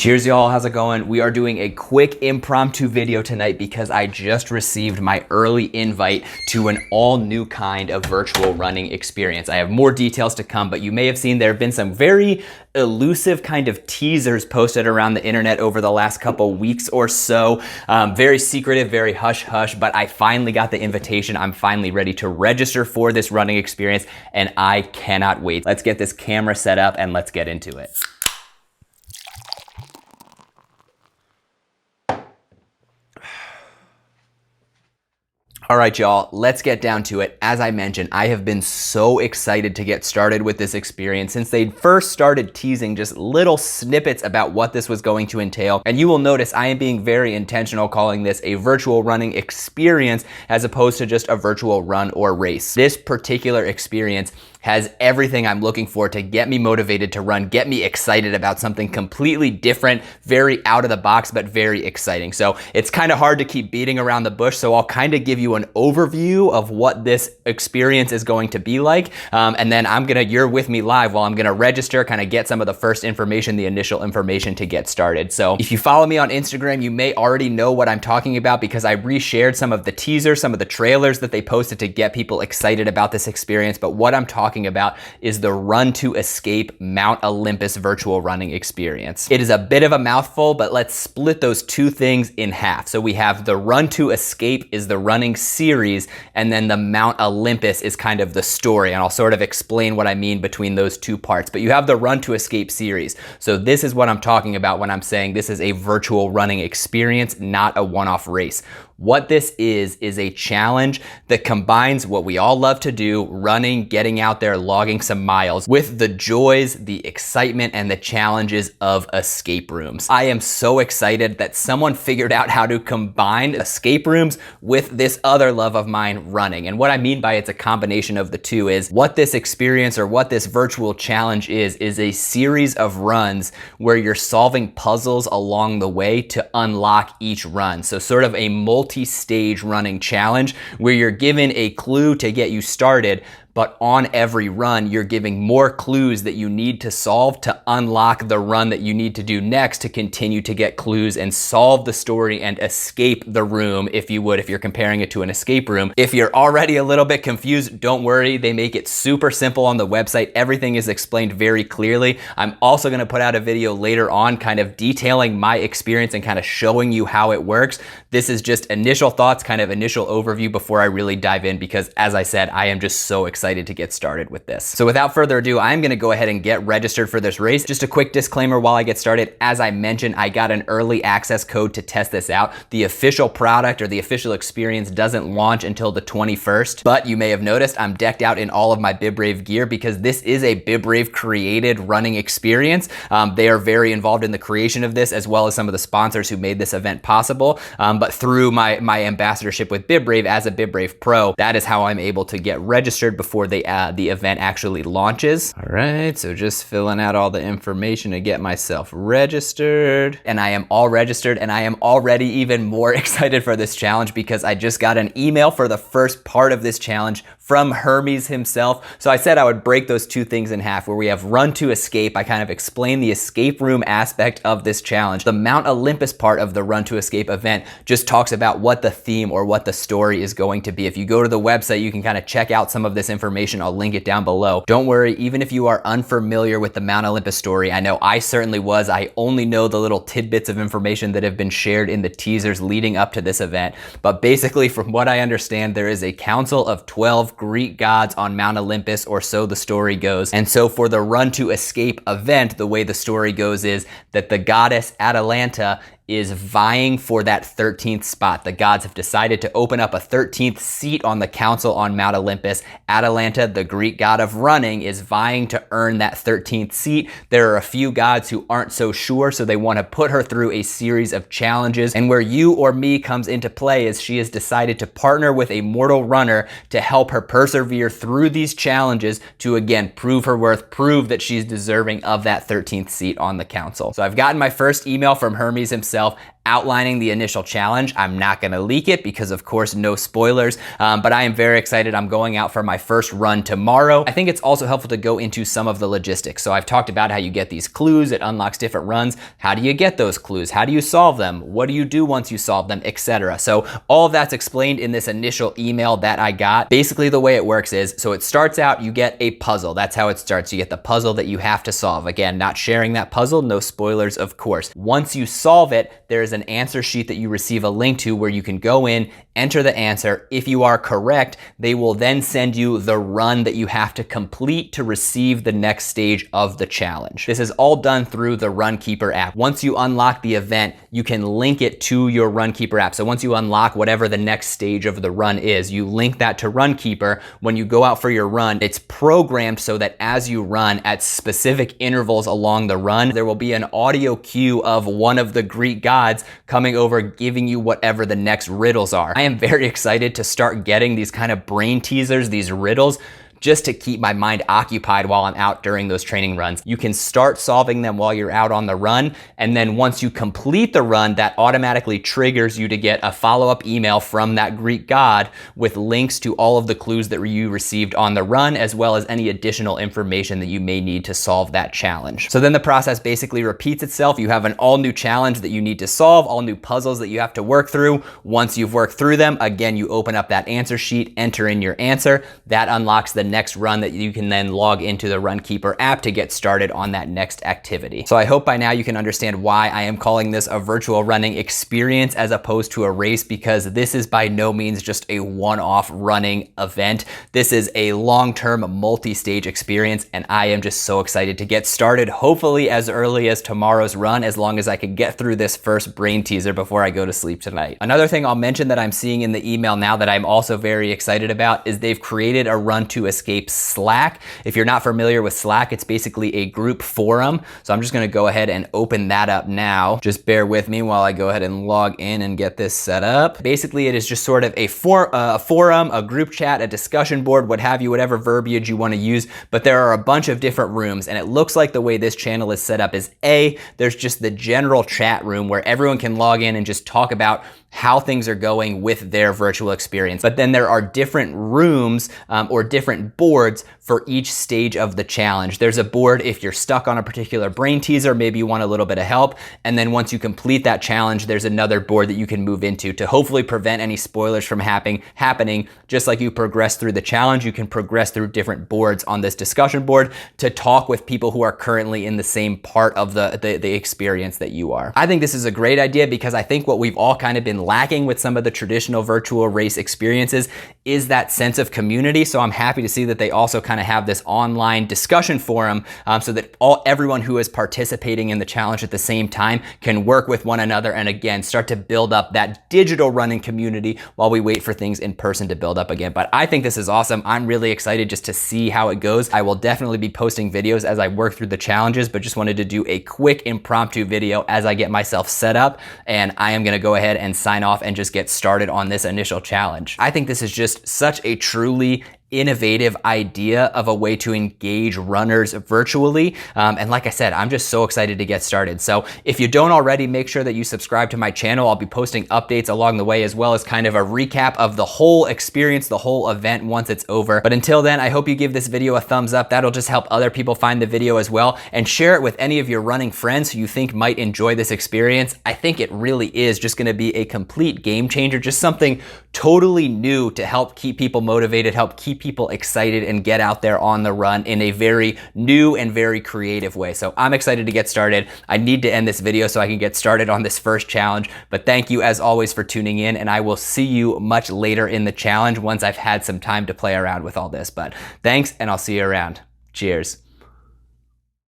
Cheers y'all, how's it going? We are doing a quick impromptu video tonight because I just received my early invite to an all new kind of virtual running experience. I have more details to come, but you may have seen there have been some very elusive kind of teasers posted around the internet over the last couple weeks or so. Very secretive, very hush hush, but I finally got the invitation. I'm finally ready to register for this running experience and I cannot wait. Let's get this camera set up and let's get into it. All right, y'all, let's get down to it. As I mentioned, I have been so excited to get started with this experience since they first started teasing just little snippets about what this was going to entail. And you will notice I am being very intentional calling this a virtual running experience as opposed to just a virtual run or race. This particular experience has everything I'm looking for to get me motivated to run, get me excited about something completely different, very out of the box, but very exciting. So it's kind of hard to keep beating around the bush. So I'll kind of give you an overview of what this experience is going to be like. And then you're with me live while I'm gonna register, kind of get some of the first information, the initial information to get started. So if you follow me on Instagram, you may already know what I'm talking about because I reshared some of the teasers, some of the trailers that they posted to get people excited about this experience. But what I'm talking about is the Run to Escape Mount Olympus virtual running experience. It is a bit of a mouthful, but let's split those two things in half. So we have the Run to Escape is the running series, and then the Mount Olympus is kind of the story, and I'll sort of explain what I mean between those two parts. But you have the Run to Escape series. So this is what I'm talking about when I'm saying this is a virtual running experience, not a one-off race. What this is a challenge that combines what we all love to do, running, getting out there, logging some miles, with the joys, the excitement, and the challenges of escape rooms. I am so excited that someone figured out how to combine escape rooms with this other love of mine, running. And what I mean by it's a combination of the two is what this experience or what this virtual challenge is a series of runs where you're solving puzzles along the way to unlock each run. So sort of a multi-stage running challenge where you're given a clue to get you started, but on every run, you're giving more clues that you need to solve to unlock the run that you need to do next to continue to get clues and solve the story and escape the room, if you would, if you're comparing it to an escape room. If you're already a little bit confused, don't worry. They make it super simple on the website. Everything is explained very clearly. I'm also gonna put out a video later on kind of detailing my experience and kind of showing you how it works. This is just initial thoughts, kind of initial overview before I really dive in because, as I said, I am just so excited to get started with this. So without further ado, I'm gonna go ahead and get registered for this race. Just a quick disclaimer while I get started. As I mentioned, I got an early access code to test this out. The official product or the official experience doesn't launch until the 21st, but you may have noticed I'm decked out in all of my BibRave gear because this is a BibRave created running experience. They are very involved in the creation of this as well as some of the sponsors who made this event possible. But through my ambassadorship with BibRave as a BibRave Pro, that is how I'm able to get registered before the event actually launches. All right, so just filling out all the information to get myself registered. And I am all registered and I am already even more excited for this challenge because I just got an email for the first part of this challenge from Hermes himself. So I said I would break those two things in half where we have Run to Escape. I kind of explain the escape room aspect of this challenge. The Mount Olympus part of the Run to Escape event just talks about what the theme or what the story is going to be. If you go to the website, you can kind of check out some of this information. I'll link it down below. Don't worry, even if you are unfamiliar with the Mount Olympus story, I know I certainly was. I only know the little tidbits of information that have been shared in the teasers leading up to this event. But basically, from what I understand, there is a council of 12 Greek gods on Mount Olympus, or so the story goes. And so for the Run to Escape event, the way the story goes is that the goddess Atalanta is vying for that 13th spot. The gods have decided to open up a 13th seat on the council on Mount Olympus. Atalanta, the Greek god of running, is vying to earn that 13th seat. There are a few gods who aren't so sure, so they want to put her through a series of challenges. And where you or me comes into play is she has decided to partner with a mortal runner to help her persevere through these challenges to, again, prove her worth, prove that she's deserving of that 13th seat on the council. So I've gotten my first email from Hermes himself outlining the initial challenge. I'm not gonna leak it because of course no spoilers, but I am very excited. I'm going out for my first run tomorrow. I think it's also helpful to go into some of the logistics. So I've talked about how you get these clues, it unlocks different runs. How do you get those clues? How do you solve them? What do you do once you solve them, etc. So all of that's explained in this initial email that I got. Basically the way it works is, so it starts out, you get a puzzle. That's how it starts. You get the puzzle that you have to solve. Again, not sharing that puzzle, no spoilers, of course. Once you solve it, there is an answer sheet that you receive a link to where you can go in, enter the answer. If you are correct, they will then send you the run that you have to complete to receive the next stage of the challenge. This is all done through the Runkeeper app. Once you unlock the event, you can link it to your Runkeeper app. So once you unlock whatever the next stage of the run is, you link that to Runkeeper. When you go out for your run, it's programmed so that as you run at specific intervals along the run, there will be an audio cue of one of the Greek gods coming over, giving you whatever the next riddles are. I am very excited to start getting these kind of brain teasers, these riddles, just to keep my mind occupied while I'm out during those training runs. You can start solving them while you're out on the run, and then once you complete the run, that automatically triggers you to get a follow-up email from that Greek god with links to all of the clues that you received on the run, as well as any additional information that you may need to solve that challenge. So then the process basically repeats itself. You have an all-new challenge that you need to solve, all new puzzles that you have to work through. Once you've worked through them, again, you open up that answer sheet, enter in your answer. That unlocks the next run that you can then log into the Runkeeper app to get started on that next activity. So I hope by now you can understand why I am calling this a virtual running experience as opposed to a race, because this is by no means just a one-off running event. This is a long-term multi-stage experience, and I am just so excited to get started, hopefully as early as tomorrow's run, as long as I can get through this first brain teaser before I go to sleep tonight. Another thing I'll mention that I'm seeing in the email now that I'm also very excited about is they've created a Run to Escape Slack. If you're not familiar with Slack, it's basically a group forum. So I'm just gonna go ahead and open that up now. Just bear with me while I go ahead and log in and get this set up. Basically, it is just sort of a forum, a group chat, a discussion board, what have you, whatever verbiage you wanna use, but there are a bunch of different rooms, and it looks like the way this channel is set up is there's just the general chat room where everyone can log in and just talk about how things are going with their virtual experience. But then there are different rooms or different boards for each stage of the challenge. There's a board if you're stuck on a particular brain teaser, maybe you want a little bit of help. And then once you complete that challenge, there's another board that you can move into to hopefully prevent any spoilers from happening. Just like you progress through the challenge, you can progress through different boards on this discussion board to talk with people who are currently in the same part of the experience that you are. I think this is a great idea because I think what we've all kind of been lacking with some of the traditional virtual race experiences is that sense of community. So I'm happy to see that they also kind of have this online discussion forum so that everyone who is participating in the challenge at the same time can work with one another and again start to build up that digital running community while we wait for things in person to build up again. But I think this is awesome. I'm really excited just to see how it goes. I will definitely be posting videos as I work through the challenges, but just wanted to do a quick impromptu video as I get myself set up, and I am gonna go ahead and sign off and just get started on this initial challenge. I think this is just such a truly innovative idea of a way to engage runners virtually. And like I said, I'm just so excited to get started. So if you don't already, make sure that you subscribe to my channel. I'll be posting updates along the way, as well as kind of a recap of the whole experience, the whole event once it's over. But until then, I hope you give this video a thumbs up. That'll just help other people find the video as well, and share it with any of your running friends who you think might enjoy this experience. I think it really is just gonna be a complete game changer, just something totally new to help keep people motivated, help keep people excited and get out there on the run in a very new and very creative way. So I'm excited to get started. I need to end this video so I can get started on this first challenge, but thank you as always for tuning in, and I will see you much later in the challenge once I've had some time to play around with all this. But thanks, and I'll see you around. Cheers.